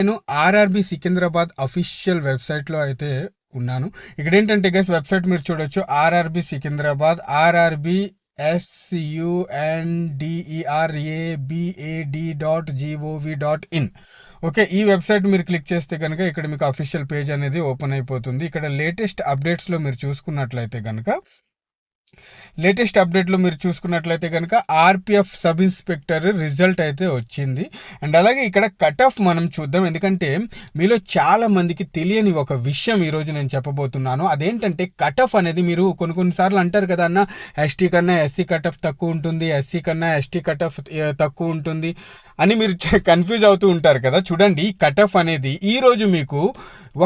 నేను RRB Secunderabad official వెబ్సైట్లో అయితే ఉన్నాను. ఇక్కడ ఏంటంటే గైస్ వెబ్సైట్ మీరు చూడొచ్చు, RRB Secunderabad, RRB SUNDRABAD.gov.in. Okay, ఈ వెబ్సైట్ మీరు క్లిక్ చేస్తే కనుక ఇక్కడ మీకు అఫీషియల్ పేజ్ అనేది ఓపెన్ అయిపోతుంది. ఇక్కడ లేటెస్ట్ అప్డేట్స్లో మీరు చూసుకున్నట్లయితే కనుక ఆర్పిఎఫ్ సబ్ ఇన్స్పెక్టర్ రిజల్ట్ అయితే వచ్చింది. అండ్ అలాగే ఇక్కడ కట్ ఆఫ్ మనం చూద్దాం, ఎందుకంటే మీలో చాలా మందికి తెలియని ఒక విషయం ఈరోజు నేను చెప్పబోతున్నాను. అదేంటంటే కట్ ఆఫ్ అనేది మీరు కొన్నిసార్లు అంటారు కదా అన్న, ఎస్టీ కన్నా ఎస్సీ కట్ ఆఫ్ తక్కువ ఉంటుంది, ఎస్సీ కన్నా ఎస్టీ కట్ ఆఫ్ తక్కువ ఉంటుంది అని మీరు కన్ఫ్యూజ్ అవుతూ ఉంటారు కదా. చూడండి, కట్ ఆఫ్ అనేది ఈరోజు మీకు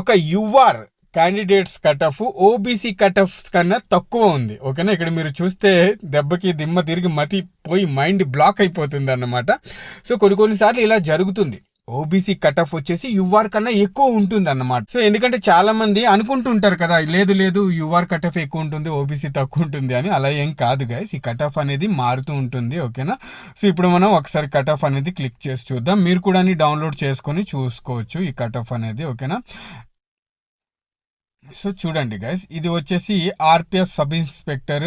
ఒక you are candidates cut off OBC cut off కన్నా తక్కువ ఉంది. ఓకేనా, ఇక్కడ మీరు చూస్తే దెబ్బకి దిమ్మ తిరిగి మతి పోయి మైండ్ బ్లాక్ అయిపోతుంది అన్నమాట. సో కొన్నిసార్లు ఇలా జరుగుతుంది, ఓబీసీ కట్ ఆఫ్ వచ్చేసి యుఆర్ కన్నా ఎక్కువ ఉంటుంది అన్నమాట. సో ఎందుకంటే చాలా మంది అనుకుంటుంటారు కదా, లేదు యుఆర్ కట్ ఆఫ్ ఎక్కువ ఉంటుంది, ఓబీసీ తక్కువ ఉంటుంది అని. అలా ఏం కాదు గైస్, ఈ కట్ ఆఫ్ అనేది మారుతూ ఉంటుంది. ఓకేనా, సో ఇప్పుడు మనం ఒకసారి కట్ ఆఫ్ అనేది క్లిక్ చేసి చూద్దాం. మీరు కూడా డౌన్లోడ్ చేసుకొని చూసుకోవచ్చు ఈ కట్ ఆఫ్ అనేది. ఓకేనా, సో చూడండి గైస్, ఇది వచ్చేసి RPF sub inspector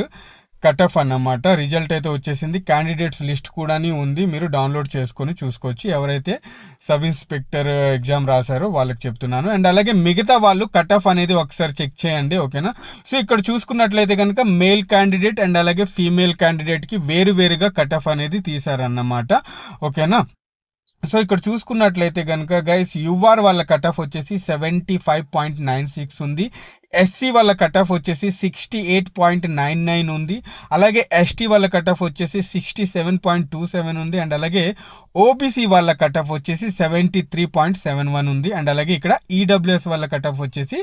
cut off అన్నమాట. రిజల్ట్ అయితే వచ్చేసింది, క్యాండిడేట్స్ లిస్ట్ కూడా ఉంది, మీరు డౌన్లోడ్ చేసుకొని చూసుకోవచ్చు. ఎవరైతే సబ్ ఇన్స్పెక్టర్ ఎగ్జామ్ రాశారో వాళ్ళకి చెప్తున్నాను. అండ్ అలాగే మిగతా వాళ్ళు కట్ ఆఫ్ అనేది ఒకసారి చెక్ చేయండి. ఓకేనా, సో ఇక్కడ చూసుకున్నట్లయితే కనుక మేల్ క్యాండిడేట్ అండ్ అలాగే ఫీమేల్ క్యాండిడేట్కి వేరువేరుగా కట్ ఆఫ్ అనేది తీశారన్నమాట. ఓకేనా, సో ఇక్కడ చూసుకున్నట్లయితే కనుక గైస్ యుఆర్ వాళ్ళ కట్ ఆఫ్ వచ్చేసి 75.96 ఉంది, ఎస్సీ వాళ్ళ కట్ ఆఫ్ వచ్చేసి 68.99 ఉంది, అలాగే ఎస్టీ వాళ్ళ కట్ ఆఫ్ వచ్చేసి 67.27 ఉంది, అండ్ అలాగే ఓబీసీ వాళ్ళ కట్ ఆఫ్ వచ్చేసి 73.71 ఉంది, అండ్ అలాగే ఇక్కడ ఈడబ్ల్యూఎస్ వాళ్ళ కట్ ఆఫ్ వచ్చేసి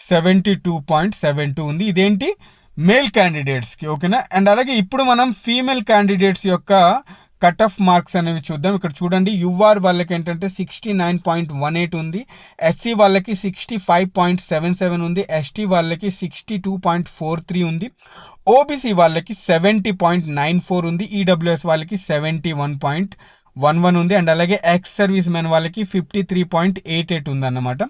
72.72 ఉంది. ఇదేంటి మేల్ క్యాండిడేట్స్కి. ఓకేనా, అండ్ అలాగే ఇప్పుడు మనం ఫీమేల్ క్యాండిడేట్స్ యొక్క కట్ ఆఫ్ మార్క్స్ అనేవి చూద్దాం. ఇక్కడ చూడండి, యుఆర్ వాళ్ళకి ఏంటంటే 69.18 ఉంది, ఎస్సీ వాళ్ళకి 65.77 ఉంది, ఎస్టీ వాళ్ళకి 62.43 ఉంది, ఓబీసీ వాళ్ళకి 70.94 ఉంది, ఈడబ్ల్యూఎస్ వాళ్ళకి 71.11 ఉంది, అండ్ అలాగే ఎక్స్ సర్వీస్ మెన్ వాళ్ళకి 53.88 ఉంది అన్నమాట.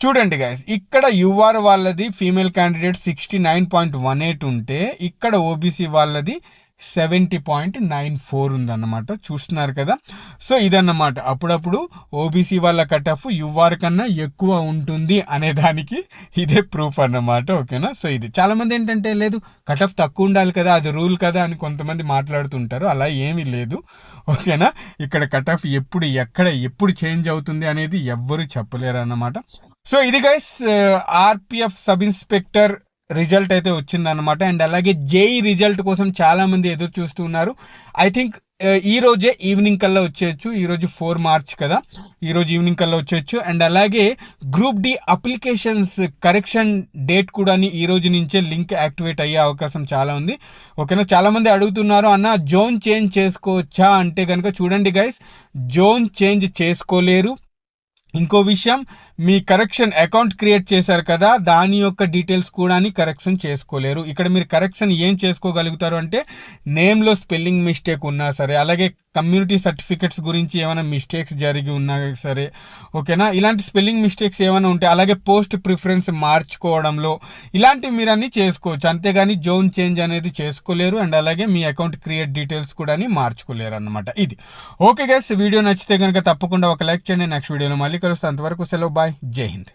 చూడండి గైస్, ఇక్కడ యుఆర్ వాళ్ళది ఫీమేల్ క్యాండిడేట్ 69.18 ఉంటే ఇక్కడ ఓబీసీ వాళ్ళది 70.94 ఉందన్నమాట. చూస్తున్నారు కదా, సో ఇదన్నమాట. అప్పుడప్పుడు ఓబీసీ వాళ్ళ కట్ ఆఫ్ యుఆర్ కన్నా ఎక్కువ ఉంటుంది అనే దానికి ఇదే ప్రూఫ్ అన్నమాట. ఓకేనా, సో ఇది చాలా మంది ఏంటంటే లేదు కట్ ఆఫ్ తక్కువ ఉండాలి కదా, అది రూల్ కదా అని కొంతమంది మాట్లాడుతుంటారు. అలా ఏమీ లేదు. ఓకేనా, ఇక్కడ కట్ ఆఫ్ ఎప్పుడు చేంజ్ అవుతుంది అనేది ఎవ్వరు చెప్పలేరు అన్నమాట. సో ఇది guys RPF sub inspector result అయితే వచ్చిందనమాట. అండ్ అలాగే జేఈ రిజల్ట్ కోసం చాలా మంది ఎదురు చూస్తున్నారు. ఐ థింక్ ఈ రోజే ఈవినింగ్ కల్లా వచ్చేయచ్చు. ఈరోజు 4 మార్చ్ కదా, ఈరోజు ఈవినింగ్ కల్లా వచ్చేయచ్చు. అండ్ అలాగే group D applications correction date కూడా ఈ రోజు నుంచే లింక్ యాక్టివేట్ అయ్యే అవకాశం చాలా ఉంది. ఓకేనా, చాలా మంది అడుగుతున్నారు అన్న జోన్ చేంజ్ చేసుకోవచ్చా అంటే కనుక చూడండి గైస్, జోన్ చేంజ్ చేసుకోలేరు. ఇంకో విషయం, మీ కరెక్షన్ అకౌంట్ క్రియేట్ చేశారు కదా, దాని యొక్క డీటెయిల్స్ కూడా కరెక్షన్ చేసుకోలేరు. ఇక్కడ మీరు కరెక్షన్ ఏం చేసుకోగలుగుతారు అంటే నేమ్లో స్పెల్లింగ్ మిస్టేక్ ఉన్నా సరే, అలాగే కమ్యూనిటీ సర్టిఫికెట్స్ గురించి ఏమైనా మిస్టేక్స్ జరిగి ఉన్నా సరే, ఓకేనా, ఇలాంటి స్పెల్లింగ్ మిస్టేక్స్ ఏమైనా ఉంటే, అలాగే పోస్ట్ ప్రిఫరెన్స్ మార్చుకోవడంలో ఇలాంటివి మీరు అన్ని చేసుకోవచ్చు. అంతేగాని జోన్ చేంజ్ అనేది చేసుకోలేరు. అండ్ అలాగే మీ అకౌంట్ క్రియేట్ డీటెయిల్స్ కూడా మార్చుకోలేరు అన్నమాట. ఇది ఓకే గైస్, వీడియో నచ్చితే కనుక తప్పకుండా ఒక లైక్ చేయండి. నెక్స్ట్ వీడియోలో మళ్ళీ కలుస్తాను. అంతవరకు సెలవు, బాయ్, జై హింద్.